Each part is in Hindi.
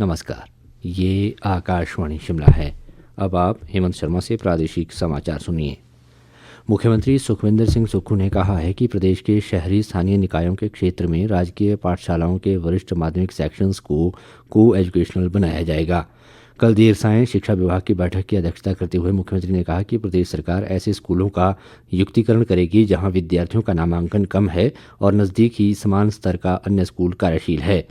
नमस्कार, ये आकाशवाणी शिमला है। अब आप हेमंत शर्मा से प्रादेशिक समाचार सुनिए। मुख्यमंत्री सुखविंदर सिंह सुक्खू ने कहा है कि प्रदेश के शहरी स्थानीय निकायों के क्षेत्र में राजकीय पाठशालाओं के वरिष्ठ माध्यमिक सेक्शंस को एजुकेशनल बनाया जाएगा। कल देर सायं शिक्षा विभाग की बैठक की अध्यक्षता करते हुए मुख्यमंत्री ने कहा कि प्रदेश सरकार ऐसे स्कूलों का युक्तिकरण करेगी जहां विद्यार्थियों का नामांकन कम है और नज़दीक ही समान स्तर का अन्य स्कूल कार्यशील है।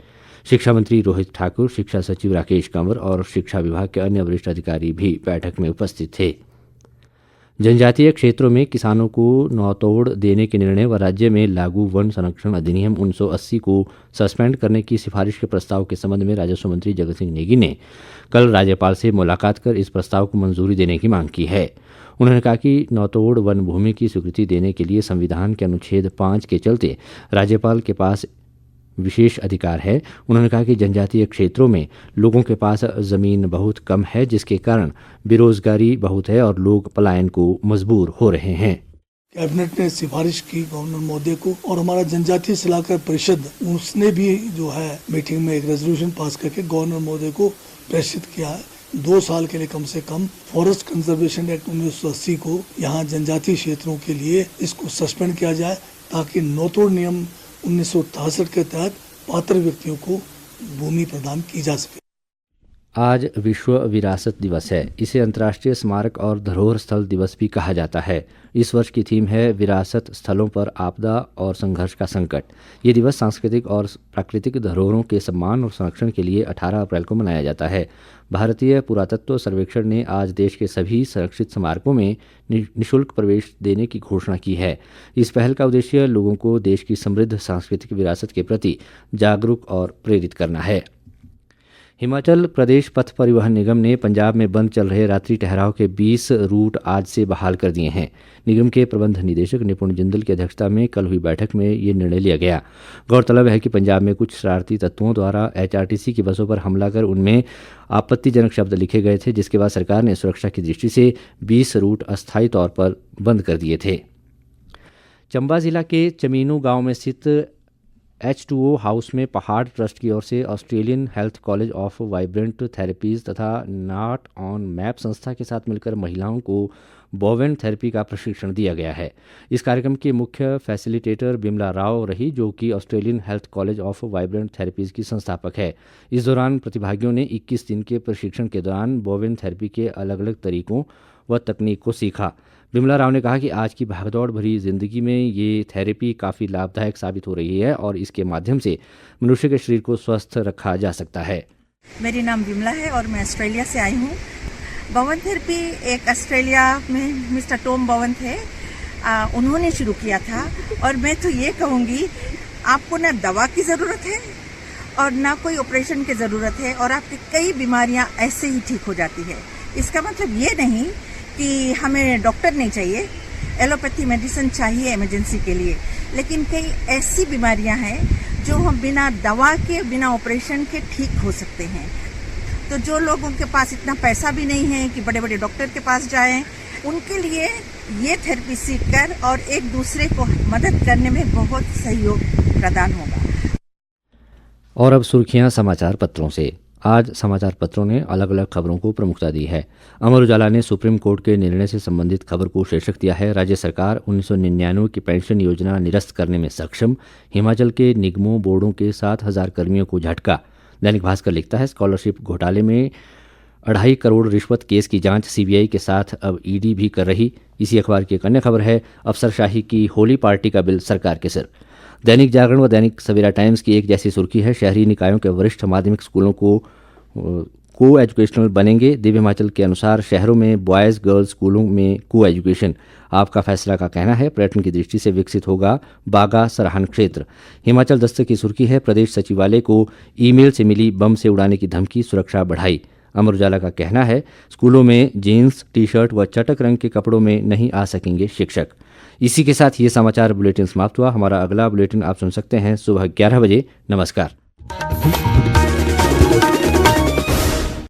शिक्षा मंत्री रोहित ठाकुर, शिक्षा सचिव राकेश कंवर और शिक्षा विभाग के अन्य वरिष्ठ अधिकारी भी बैठक में उपस्थित थे। जनजातीय क्षेत्रों में किसानों को नौतोड़ देने के निर्णय व राज्य में लागू वन संरक्षण अधिनियम 1980 को सस्पेंड करने की सिफारिश के प्रस्ताव के संबंध में राजस्व मंत्री जगत सिंह नेगी ने कल राज्यपाल से मुलाकात कर इस प्रस्ताव को मंजूरी देने की मांग की है। उन्होंने कहा कि नौतोड़ वन भूमि की स्वीकृति देने के लिए संविधान के अनुच्छेद 5 के चलते राज्यपाल के पास विशेष अधिकार है। उन्होंने कहा कि जनजातीय क्षेत्रों में लोगों के पास जमीन बहुत कम है, जिसके कारण बेरोजगारी बहुत है और लोग पलायन को मजबूर हो रहे हैं। कैबिनेट ने सिफारिश की गवर्नर महोदय को और हमारा जनजातीय सलाहकार परिषद उसने भी जो है मीटिंग में एक रेजोल्यूशन पास करके गवर्नर महोदय को प्रेषित किया है 2 साल के लिए कम से कम फॉरेस्ट कंजर्वेशन एक्ट 1980 को यहाँ जनजातीय क्षेत्रों के लिए इसको सस्पेंड किया जाए ताकि नौतोड़ नियम 1963 के तहत पात्र व्यक्तियों को भूमि प्रदान की जा सके। आज विश्व विरासत दिवस है। इसे अंतर्राष्ट्रीय स्मारक और धरोहर स्थल दिवस भी कहा जाता है। इस वर्ष की थीम है विरासत स्थलों पर आपदा और संघर्ष का संकट। ये दिवस सांस्कृतिक और प्राकृतिक धरोहरों के सम्मान और संरक्षण के लिए 18 अप्रैल को मनाया जाता है। भारतीय पुरातत्व सर्वेक्षण ने आज देश के सभी संरक्षित स्मारकों में निःशुल्क प्रवेश देने की घोषणा की है। इस पहल का उद्देश्य लोगों को देश की समृद्ध सांस्कृतिक विरासत के प्रति जागरूक और प्रेरित करना है। हिमाचल प्रदेश पथ परिवहन निगम ने पंजाब में बंद चल रहे रात्रि ठहराव के 20 रूट आज से बहाल कर दिए हैं। निगम के प्रबंध निदेशक निपुण जिंदल की अध्यक्षता में कल हुई बैठक में ये निर्णय लिया गया। गौरतलब है कि पंजाब में कुछ शरारती तत्वों द्वारा HRTC की बसों पर हमला कर उनमें आपत्तिजनक शब्द लिखे गए थे, जिसके बाद सरकार ने सुरक्षा की दृष्टि से 20 रूट अस्थायी तौर पर बंद कर दिए थे। चंबा जिला के चमीनू गाँव में स्थित H2O हाउस में पहाड़ ट्रस्ट की ओर से Australian health college of vibrant therapies तथा नॉट ऑन मैप संस्था के साथ मिलकर महिलाओं को बोवेन थेरेपी का प्रशिक्षण दिया गया है। इस कार्यक्रम की मुख्य फैसिलिटेटर बिमला राव रही, जो कि Australian health college of vibrant therapies की संस्थापक है। इस दौरान प्रतिभागियों ने 21 दिन के प्रशिक्षण के दौरान बोवेन थेरेपी के अलग अलग तरीकों व तकनीक को सीखा। बिमला राव ने कहा कि आज की भागदौड़ भरी जिंदगी में ये थेरेपी काफ़ी लाभदायक साबित हो रही है और इसके माध्यम से मनुष्य के शरीर को स्वस्थ रखा जा सकता है। मेरी नाम बिमला है और मैं ऑस्ट्रेलिया से आई हूँ। बोवेन थेरेपी एक ऑस्ट्रेलिया में मिस्टर टॉम बोवेन थे, उन्होंने शुरू किया था। और मैं तो ये कहूँगी, आपको ना दवा की ज़रूरत है और ना कोई ऑपरेशन की ज़रूरत है और आपकी कई बीमारियाँ ऐसे ही ठीक हो जाती है। इसका मतलब ये नहीं कि हमें डॉक्टर नहीं चाहिए, एलोपैथी मेडिसिन चाहिए इमरजेंसी के लिए, लेकिन कई ऐसी बीमारियां हैं जो हम बिना दवा के, बिना ऑपरेशन के ठीक हो सकते हैं। तो जो लोगों के पास इतना पैसा भी नहीं है कि बड़े बड़े डॉक्टर के पास जाएं, उनके लिए ये थेरेपी सीखकर और एक दूसरे को मदद करने में बहुत सहयोग प्रदान होगा। और अब सुर्खियां समाचार पत्रों से। आज समाचार पत्रों ने अलग अलग खबरों को प्रमुखता दी है। अमर उजाला ने सुप्रीम कोर्ट के निर्णय से संबंधित खबर को शीर्षक दिया है, राज्य सरकार 1999 की पेंशन योजना निरस्त करने में सक्षम, हिमाचल के निगमों बोर्डों के 7,000 कर्मियों को झटका। दैनिक भास्कर लिखता है, स्कॉलरशिप घोटाले में 2.5 करोड़ रिश्वत केस की जांच CBI के साथ अब ED भी कर रही। इसी अखबार की एक अन्य खबर है, अफसरशाही की होली पार्टी का बिल सरकार के सिर। दैनिक जागरण व दैनिक सवेरा टाइम्स की एक जैसी सुर्खी है, शहरी निकायों के वरिष्ठ माध्यमिक स्कूलों को एजुकेशनल बनेंगे। दिव्य हिमाचल के अनुसार शहरों में बॉयज़ गर्ल्स स्कूलों में को एजुकेशन। आपका फैसला का कहना है, पर्यटन की दृष्टि से विकसित होगा बागा सराहन क्षेत्र। हिमाचल दस्तक की सुर्खी है, प्रदेश सचिवालय को ईमेल से मिली बम से उड़ाने की धमकी, सुरक्षा बढ़ाई। अमर उजाला का कहना है, स्कूलों में जीन्स, टी-शर्ट व चटक रंग के कपड़ों में नहीं आ सकेंगे शिक्षक। इसी के साथ ये समाचार बुलेटिन समाप्त हुआ। हमारा अगला बुलेटिन आप सुन सकते हैं सुबह 11 बजे। नमस्कार।